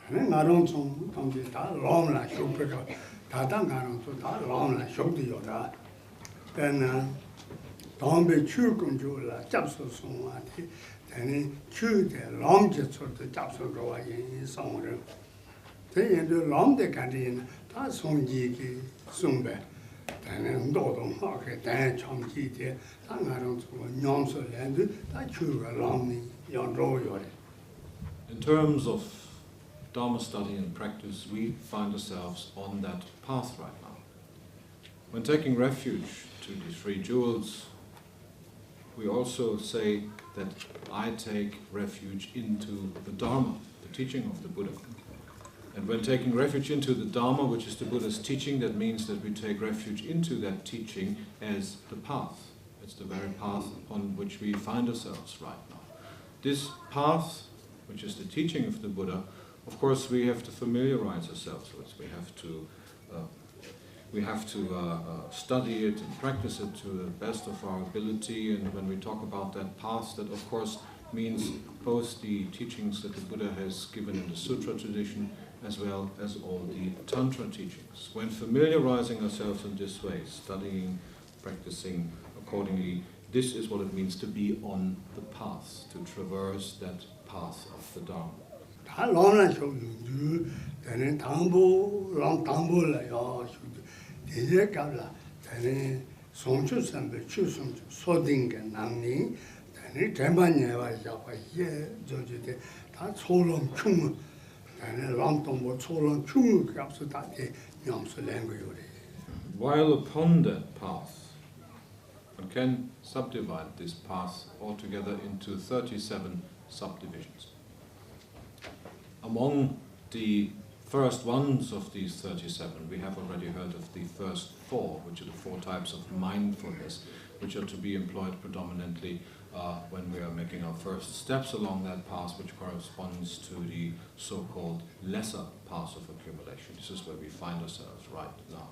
I don't know that long like Shopeka, Tatang, I don't know that long like Shopioda. Then don't be true control, Japso Songati, then chew the long just sort of Japso go in somewhere. Then the long the canteen, that's Songi, Sumbe. Then Dodon Market, then Chomki, I don't know, Nyonso land, that chew along me, yon row. In terms of Dharma study and practice, we find ourselves on that path right now. When taking refuge to the three jewels, we also say that I take refuge into the Dharma, the teaching of the Buddha. And when taking refuge into the Dharma, which is the Buddha's teaching, that means that we take refuge into that teaching as the path. It's the very path on which we find ourselves right now. This path, which is the teaching of the Buddha, of course we have to familiarize ourselves with. We have to study it and practice it to the best of our ability. And when we talk about that path, that of course means both the teachings that the Buddha has given in the Sutra tradition as well as all the Tantra teachings. When familiarizing ourselves in this way, studying, practicing accordingly, this is what it means to be on the path, to traverse that path of the Dharma. While upon that path, one can subdivide this path altogether into 37 subdivisions. Among the first ones of these 37, we have already heard of the first 4, which are the 4 types of mindfulness, which are to be employed predominantly when we are making our first steps along that path, which corresponds to the so-called lesser path of accumulation. This is where we find ourselves right now.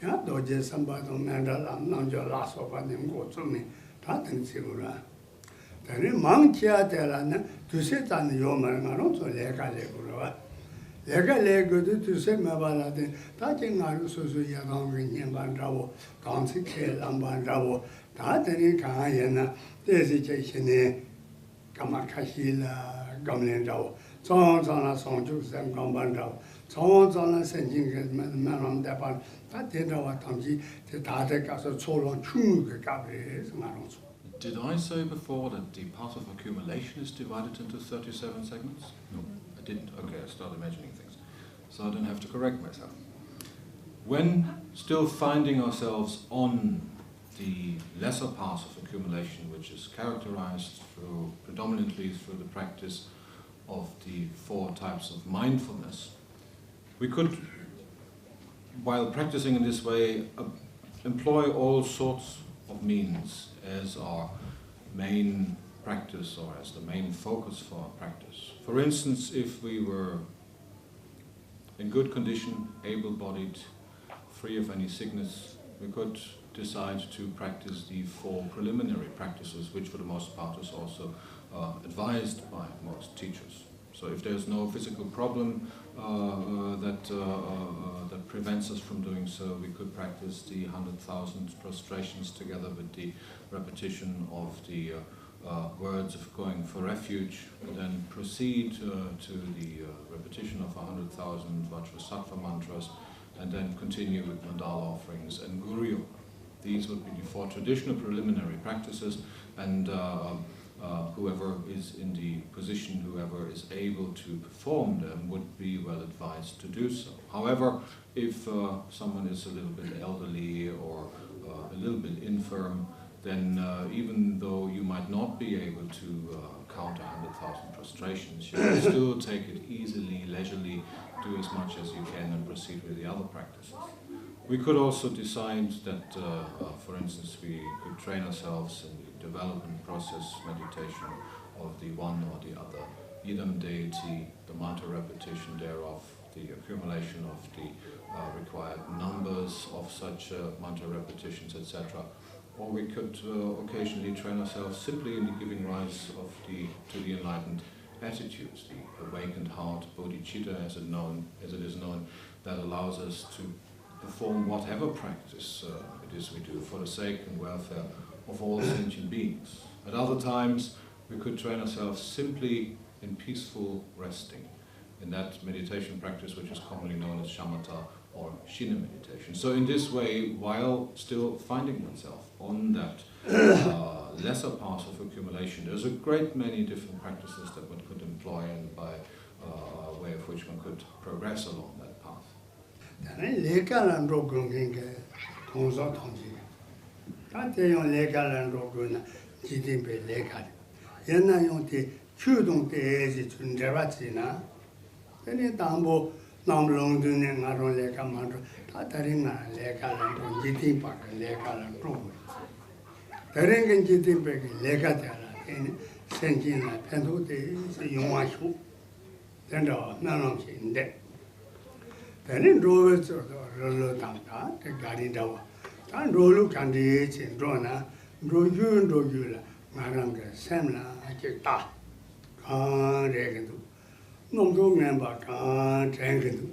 Dorje somebody mandala nanjo lasso by them go to me. Tatin Sigura. Then Mankia Telana to sit on the Yoman, so Lega Legura. Lega Lego to say Mabala, touching Narusu Yagan in Bandravo, Gansi Kel and Bandravo, Tatani Kayana, Desication, Kamakashila, Gamlendao, songs on a song to Sam Gambandao. Songs on a sending man on the bar, that did our Tamji, the Tatek as a solo chung Gabriel. Did I say before that the path of accumulation is divided into 37 segments? No, I didn't. Okay, I started imagining things. So I don't have to correct myself. When still finding ourselves on the lesser path of accumulation, which is characterized predominantly through the practice of the 4 types of mindfulness, we could, while practicing in this way, employ all sorts of means as our main practice or as the main focus for our practice. For instance, if we were in good condition, able-bodied, free of any sickness, we could decide to practice the 4 preliminary practices, which for the most part is also advised by most teachers. So if there's no physical problem that prevents us from doing so, we could practice the 100,000 prostrations together with the repetition of the words of going for refuge, and then proceed to the repetition of 100,000 Vajrasattva mantras, and then continue with mandala offerings and guru yoga. These would be the 4 traditional preliminary practices, and whoever is in the position, whoever is able to perform them, would be well advised to do so. However, if someone is a little bit elderly or a little bit infirm, then even though you might not be able to count 100,000 prostrations, you can still take it easily, leisurely, do as much as you can and proceed with the other practices. We could also decide that, for instance, we could train ourselves in the development process meditation of the one or the other Idam deity, the mantra repetition thereof, the accumulation of the required numbers of such mantra repetitions, etc. Or we could occasionally train ourselves simply in the giving rise to the enlightened attitudes, the awakened heart, bodhicitta as it is known, that allows us to perform whatever practice it is we do for the sake and welfare of all sentient beings. At other times, we could train ourselves simply in peaceful resting, in that meditation practice which is commonly known as shamatha or shina meditation. So in this way, while still finding oneself on that lesser path of accumulation, there's a great many different practices that one could employ, and by way of which one could progress along that path. Then drove to Rolo Tanta, the Garidawa. And Rolo Kandi, Drona, Drojula, Maranga, Semla, Chekta, Kan Regadu. Nomdo member Kan Tengu.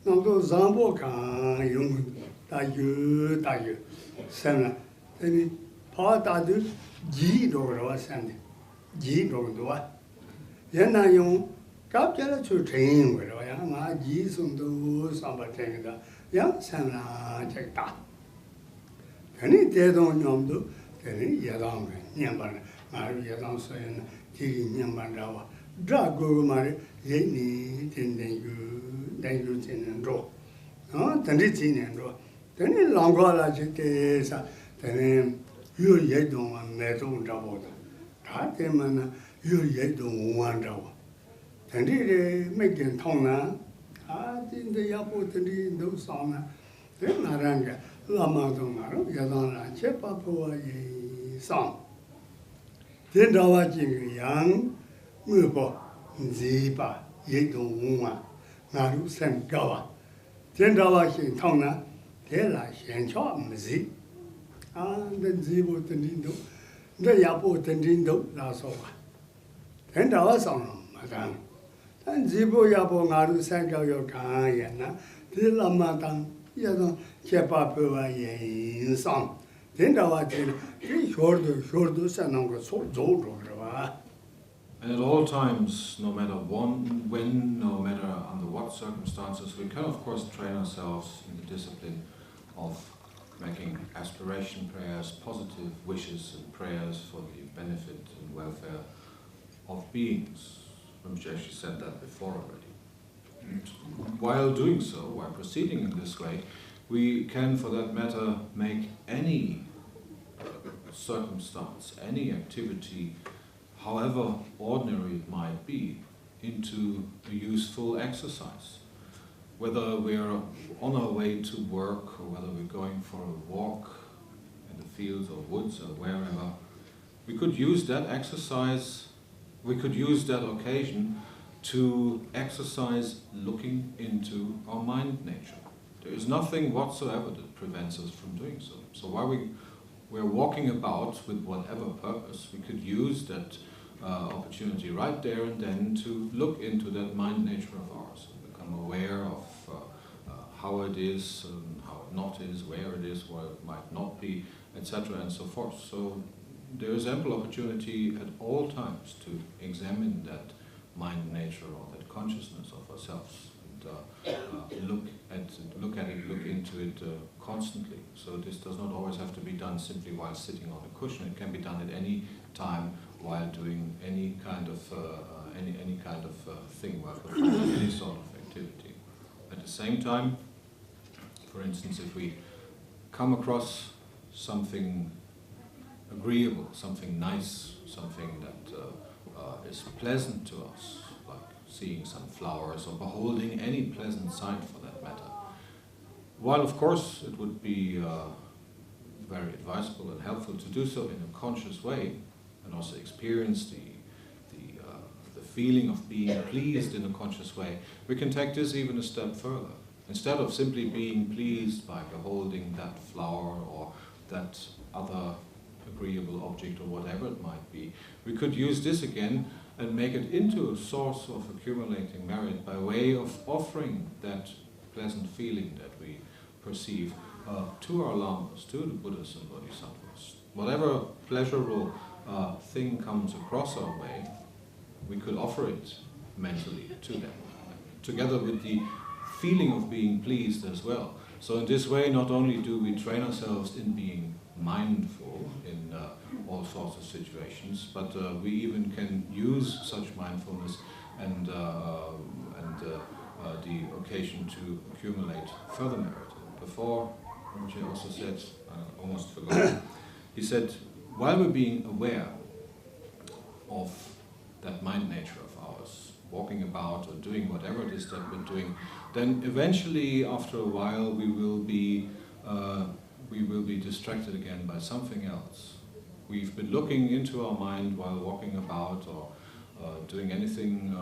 Nomdo Zambo Kan Yung, Tayu, Semla. Then Patadu, G Dora Sandy, G Dora. Yena Yung. Capture to train with a Jesus do some Tenga, young Sana Chekta. Any dead on Yomdo, any Yadong, Yamban, Maria Soyan, King Yambandawa, Drago Mari, Yeni, Tengu, and draw. No, Tenitin and draw. Then in Longola Chekesa, then you yet don't want metal double. Tatemana, you yet don't want double. And they make it Tona, I think the Yapo no song. Then Naranga, Lama Domaro, Yadana, Chepapoa song. Then the watching young Mubo, Zipa, Yedo Uma, Naru Sam Gawa. Then the watching Tona, Tela, Shanchop, Mzi. And then Zibo Tendindo, the Yapo Tendindo, Lasoa. Then the was on, Madame. And Zibo Yabo Naru Sanka Yokayana, the Lamatan, Yadon, Chepapua Yin song. Then the watching, short, and so Zodo. And at all times, no matter when, no matter under what circumstances, we can of course train ourselves in the discipline of making aspiration prayers, positive wishes and prayers for the benefit and welfare of beings. Geshe said that before already. And while doing so, while proceeding in this way, we can, for that matter, make any circumstance, any activity, however ordinary it might be, into a useful exercise. Whether we're on our way to work, or whether we're going for a walk in the fields or woods or wherever, we could use that exercise. We could use that occasion to exercise looking into our mind nature. There is nothing whatsoever that prevents us from doing so. So while we're walking about with whatever purpose, we could use that opportunity right there and then to look into that mind nature of ours, and become aware of how it is, and how it not is, where it is, where it might not be, etc. and so forth. So there is ample opportunity at all times to examine that mind nature or that consciousness of ourselves, and look into it constantly. So this does not always have to be done simply while sitting on a cushion. It can be done at any time while doing any kind of thing, while performing any sort of activity. At the same time, for instance, if we come across something agreeable, something nice, something that is pleasant to us, like seeing some flowers or beholding any pleasant sight for that matter, while of course it would be very advisable and helpful to do so in a conscious way and also experience the feeling of being pleased in a conscious way, we can take this even a step further. Instead of simply being pleased by beholding that flower or that other agreeable object or whatever it might be, we could use this again and make it into a source of accumulating merit by way of offering that pleasant feeling that we perceive to our lamas, to the Buddhas and Bodhisattvas. Whatever pleasurable thing comes across our way, we could offer it mentally to them, together with the feeling of being pleased as well. So in this way, not only do we train ourselves in being mindful in all sorts of situations, but we even can use such mindfulness and the occasion to accumulate further merit. Before, Rinpoche also said, I almost forgot, he said, while we're being aware of that mind nature of ours, walking about or doing whatever it is that we're doing, then eventually, after a while, we will be distracted again by something else. We've been looking into our mind while walking about or doing anything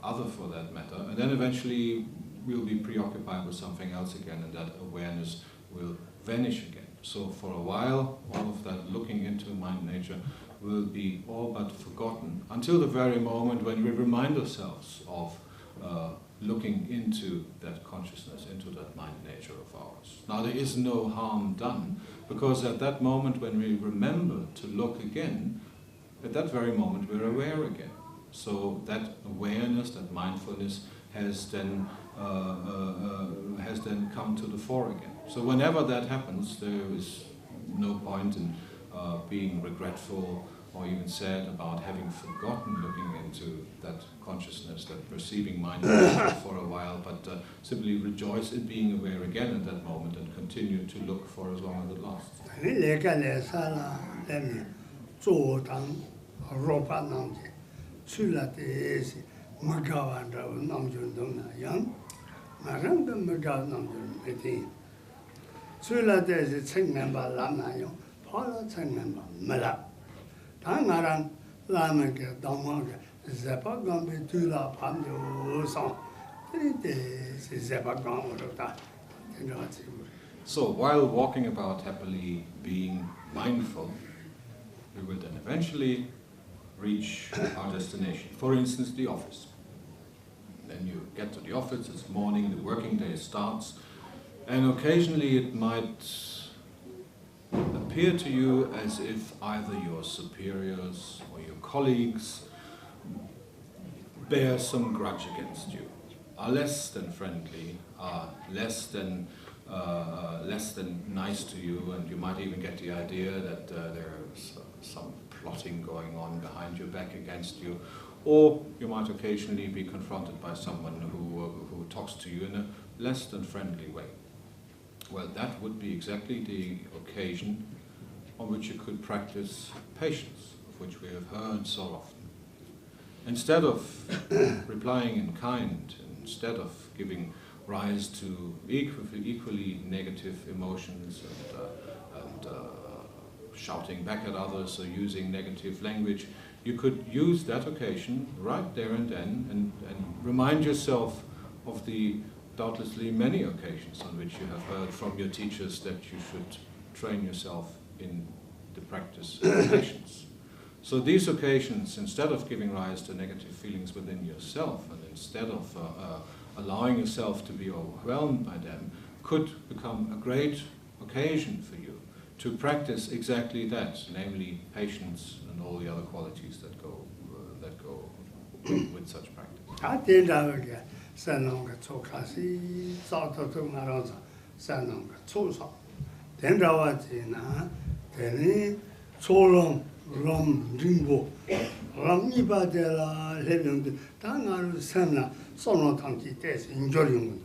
other for that matter, and then eventually we'll be preoccupied with something else again, and that awareness will vanish again. So for a while, all of that looking into mind nature will be all but forgotten, until the very moment when we remind ourselves of looking into that consciousness, into that mind nature of ours. Now there is no harm done, because at that moment when we remember to look again, at that very moment we're aware again. So that awareness, that mindfulness has then come to the fore again. So whenever that happens, there is no point in being regretful or even sad about having forgotten looking into that consciousness, that perceiving mind for a while, but simply rejoice in being aware again at that moment and continue to look for as long as it lasts. So while walking about happily, being mindful, we will then eventually reach our destination. For instance, the office. Then you get to the office, it's morning, the working day starts, and occasionally it might appear to you as if either your superiors or your colleagues bear some grudge against you, are less than friendly, are less than nice to you, and you might even get the idea that there's some plotting going on behind your back against you, or you might occasionally be confronted by someone who talks to you in a less than friendly way. Well, that would be exactly the occasion on which you could practice patience, of which we have heard so often. Instead of replying in kind, instead of giving rise to equally negative emotions and shouting back at others or using negative language, you could use that occasion right there and then and remind yourself of the doubtlessly many occasions on which you have heard from your teachers that you should train yourself in the practice of patience. So these occasions, instead of giving rise to negative feelings within yourself and instead of allowing yourself to be overwhelmed by them, could become a great occasion for you to practice exactly that, namely patience and all the other qualities that go with such practice. rom ringo rom ibadela leving tanga sana sono tanti tes enjoying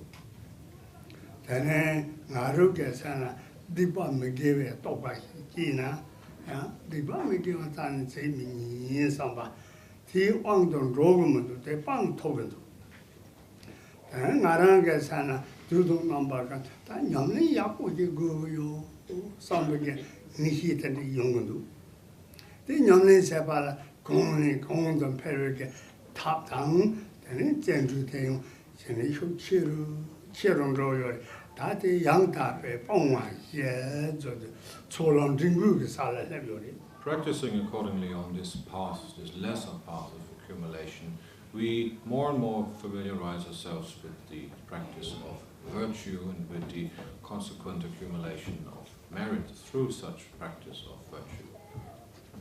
tene ngaru ke sana dipa megeve toba kina ya dipa megeve tan sei min samba ti wang dong rogum de bang togen ngaran ke sana dudong namba ka ta nyamni yapo ji go yo samba ke nihi tan yongundu the nyamni sepala kong dong perke tap tang tene jenju te chene shu chiru royo 다들 양답에 뻥와 예 저도 초롱 징구가 살아내려리. Practicing accordingly on this path, this lesser path of accumulation, we more and more familiarize ourselves with the practice of virtue and with the consequent accumulation of merit through such practice of virtue.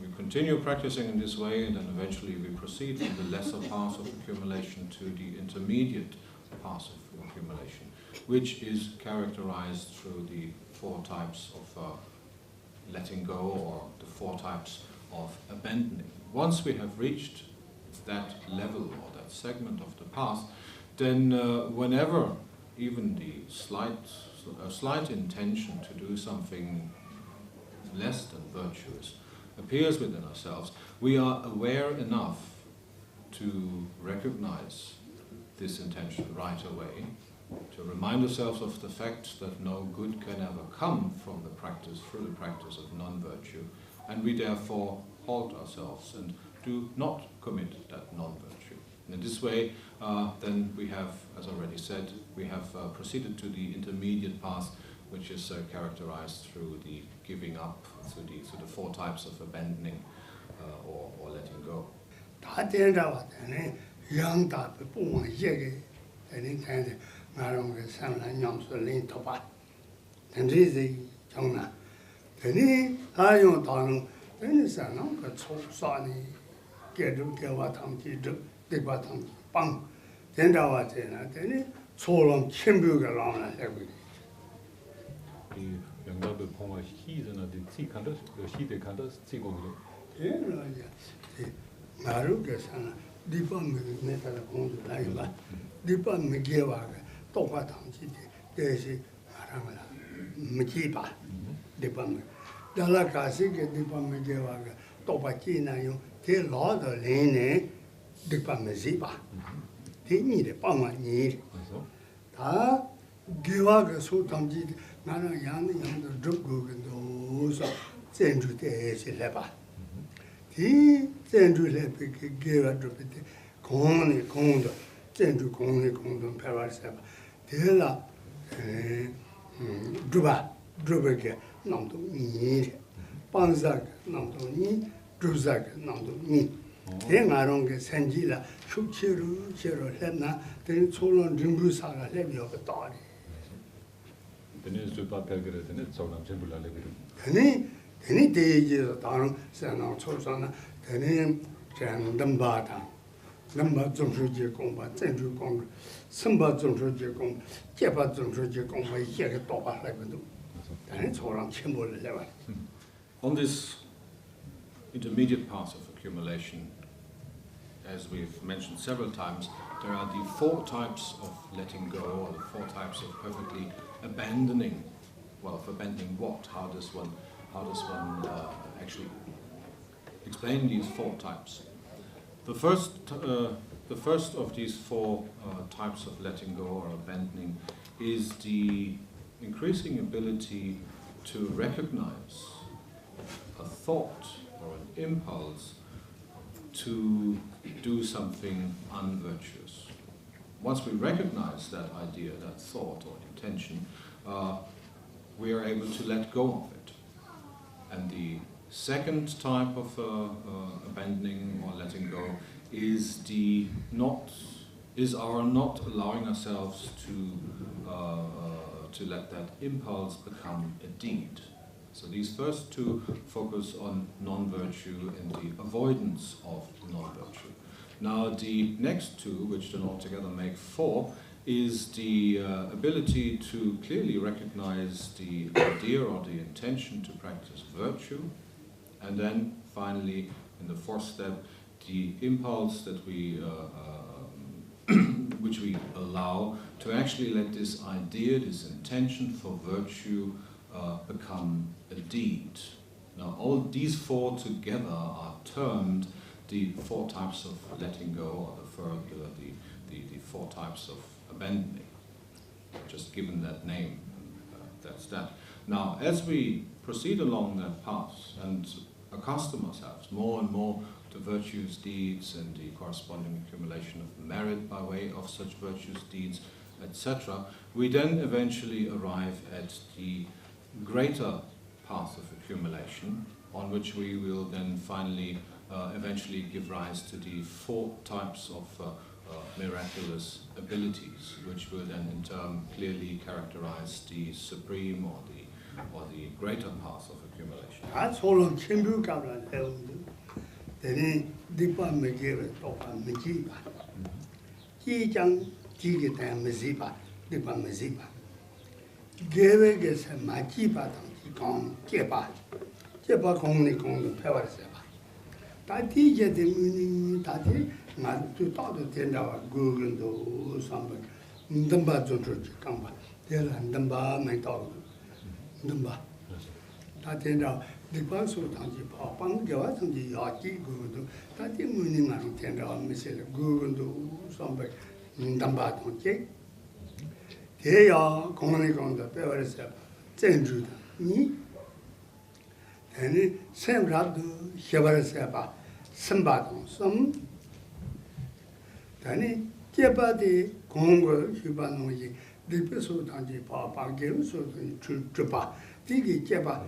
We continue practicing in this way, and then eventually we proceed from the lesser path of accumulation to the intermediate path of accumulation, which is characterized through the 4 types of letting go, or the 4 types of abandoning. Once we have reached that level or that segment of the path, then whenever even the slight intention to do something less than virtuous appears within ourselves, we are aware enough to recognize this intention right away, to remind ourselves of the fact that no good can ever come from the practice, through the practice of non-virtue, and we therefore halt ourselves and do not commit that non-virtue. And in this way, then we have, as already said, we have proceeded to the intermediate path, which is characterized through the giving up, through the 4 types of abandoning or letting go. 나랑 그 산란 영수를 토바 된지지 정나 되니 아용 다는 되는 사람 그 초사니 개도 개와 탐지도 대과 탐지 빵 된다와 되나 되니 초롱 침부가 나오나 해고 이 영답의 봉화 희전의 지칸도 시대 칸도 지고로 예 나야 나로 그 산 리범을 내가 공부 라이바 리범을 개와 도과 당시에 대시 말하면 미치바 디밤 달라가시게 디밤에 개와가 도바키나요 대로도 레네 디밤에 지바 대니데 빵만이 다 개와가 소탐지 나는 양도 죽고근도서 전주대에서 해봐 이 전주래비 개와 죽때 공도 전주 공도 배워서 대라 druba게 남도 니 반작 남도 니 dru작 남도 니 대가롱게 생기라 숙치로 했나 된 초론 증부사가 해비어가 따리 되는 수바 별거는 저랑 전부라래 되니 대지에서 다른 세상 초선나 되니 장담바다 넘바 정수지 공부 전주 공부 선바 정수지 공부 제바 정수지 공부 이게 또 봐라고도 다른 초랑 첨부를 해봐. On this intermediate path of accumulation, as we've mentioned several times, there are the 4 types of letting go, or the 4 types of perfectly abandoning. Well, of abandoning what? How does one actually explain these 4 types? The first of these 4 types of letting go or abandoning is the increasing ability to recognize a thought or an impulse to do something unvirtuous. Once we recognize that idea, that thought or intention, we are able to let go of it. And the second type of abandoning or letting go is our not allowing ourselves to let that impulse become a deed. So these first 2 focus on non-virtue and the avoidance of non-virtue. Now the next 2, which then altogether make 4, is the ability to clearly recognize the idea or the intention to practice virtue, And then finally, in the fourth step, the impulse that we which we allow to actually let this idea, this intention for virtue become a deed. Now, all these four together are termed the four types of letting go, or the four types of abandoning. Just given that name, that's that. Now, as we proceed along that path and accustom ourselves more and more to virtuous deeds and the corresponding accumulation of merit by way of such virtuous deeds, etc., we then eventually arrive at the greater path of accumulation, on which we will then finally eventually give rise to the four types of miraculous abilities, which will then in turn clearly characterize the supreme or the greater path of accumulation. That's all on Chimbu Kabla. Then Dipa Megave Topa Mejiba. Jijang Jigita Meziba, Dipa Meziba. Gave gets a Majiba, Gong, Jeba. Jeba Gongni Gong, the Pevaseba. Tati get the meaning Tati, not to talk to Tenga, Google, somebody. Ndamba Jojo Kamba. Tell and Ndamba, my dog. Ndamba. Tati now. The person who Papa Gavas and the Yaki Guru, that the meaning of Tenga, Missile, Guru, somebody, Ndamba, okay? They are commonly on the Pevers, Zenju, me, and Sherab, Shevaraseba, Sambaton, some. Then Jebadi, Congo, Hubanoji, the person who Papa gave so to Juba, Digi Jeba.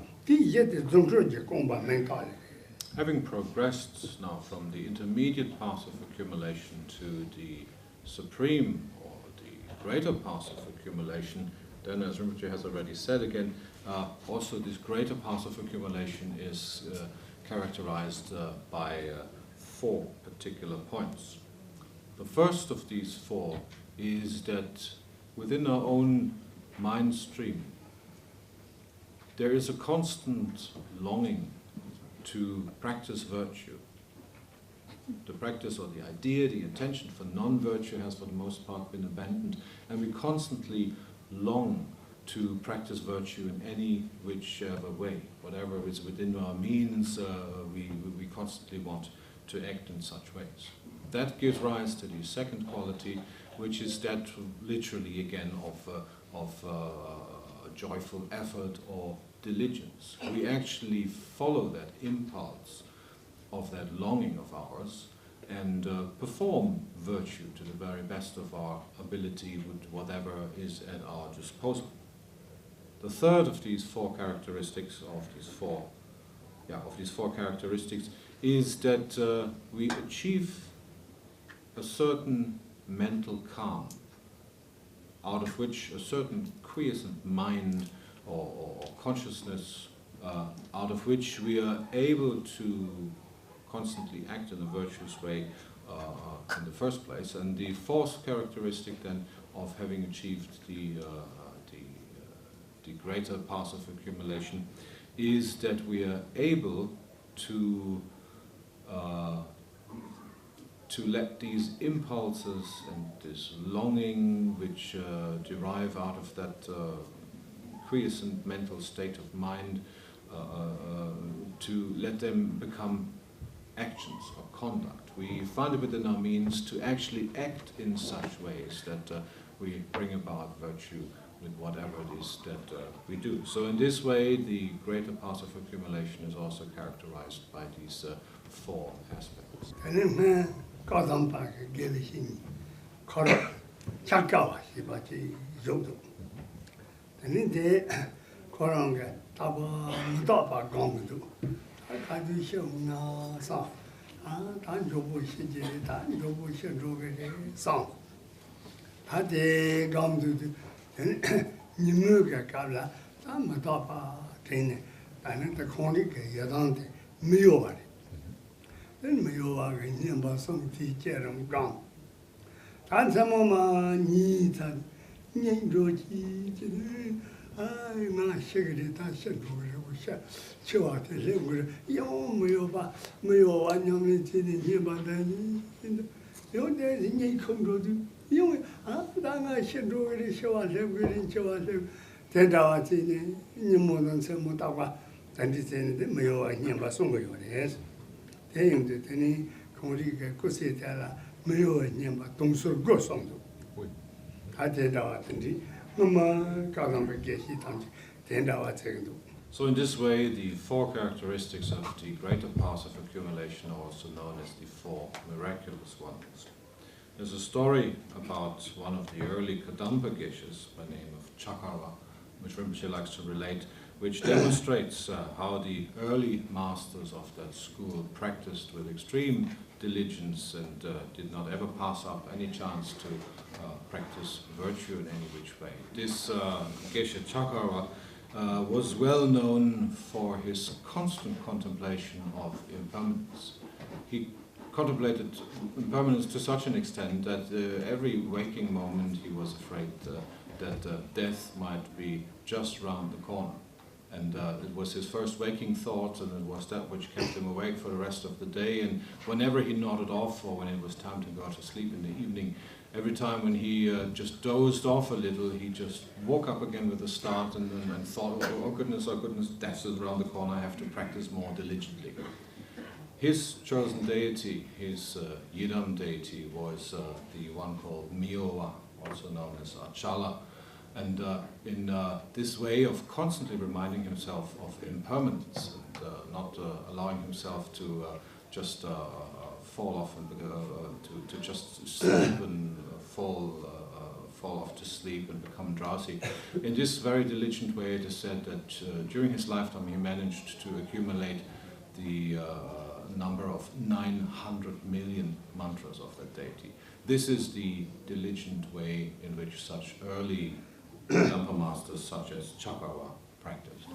Having progressed now from the intermediate path of accumulation to the supreme or the greater path of accumulation, then as Rinpoche has already said again, also this greater path of accumulation is characterized by four particular points. The first of these four is that within our own mind stream, there is a constant longing to practice virtue. The practice or the idea, the intention for non-virtue has for the most part been abandoned, and we constantly long to practice virtue in any whichever way. Whatever is within our means, we constantly want to act in such ways. That gives rise to the second quality, which is that literally again of joyful effort or diligence. We actually follow that impulse of that longing of ours and perform virtue to the very best of our ability with whatever is at our disposal. The third of these four characteristics, is that we achieve a certain mental calm, out of which a certain quiescent mind or consciousness, out of which we are able to constantly act in a virtuous way in the first place. And the fourth characteristic then of having achieved the greater path of accumulation is that we are able to let these impulses and this longing which derive out of that quiescent mental state of mind, to let them become actions or conduct. We find it within our means to actually act in such ways that we bring about virtue with whatever it is that we do. So in this way, the greater path of accumulation is also characterized by these four aspects. Chekawa, and then Koranga, Taba, Dapa, Gong, I do show now song. Tanjobu Shiji, Tanjobu Shiji song. Had they gone to Nimuga Kabla, Tamadapa train, and the Konik, Yadante, Miovari. Then Miovari, Nimba, some teacher and gone. Tansamoma needs and Ninjoji, 那些个的他先出来，我想去往这些我有没有吧？没有啊，你们今年你把的你有点人家空着的，因为那个先出来的去往这个人去往这，再找啊今年你没能什么大话，咱这今年的没有啊，你把送过有的，这样子等你空这个过些天了，没有啊，你把东西过送走，他再找啊等你。So in this way, the four characteristics of the greater path of accumulation are also known as the four miraculous ones. There's a story about one of the early Kadampa Geshes by the name of Chekhawa, which Rinpoche likes to relate, which demonstrates how the early masters of that school practiced with extreme diligence and did not ever pass up any chance to practice virtue in any which way. This Geshe Chekawa was well known for his constant contemplation of impermanence. He contemplated impermanence to such an extent that every waking moment he was afraid that death might be just round the corner. And it was his first waking thought, and it was that which kept him awake for the rest of the day. And whenever he nodded off, or when it was time to go to sleep in the evening, every time when he just dozed off a little, he just woke up again with a start and thought, oh goodness, death is around the corner, I have to practice more diligently. His chosen deity, his Yidam deity, was the one called Miowa, also known as Achala. And in this way of constantly reminding himself of impermanence and not allowing himself to just fall off and to just sleep and fall off to sleep and become drowsy. In this very diligent way, it is said that during his lifetime he managed to accumulate the number of 900 million mantras of that deity. This is the diligent way in which such early Dharma masters such as Chekawa practiced.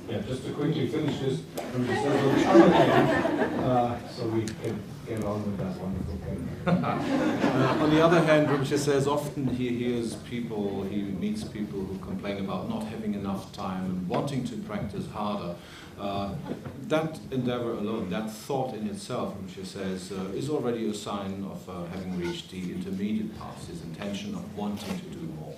Yeah, just to quickly finish this, so we can get on with that wonderful thing. On the other hand, Rinpoche says often he meets people who complain about not having enough time and wanting to practice harder. That endeavor alone, that thought in itself, Rinpoche says, is already a sign of having reached the intermediate path, his intention of wanting to do more.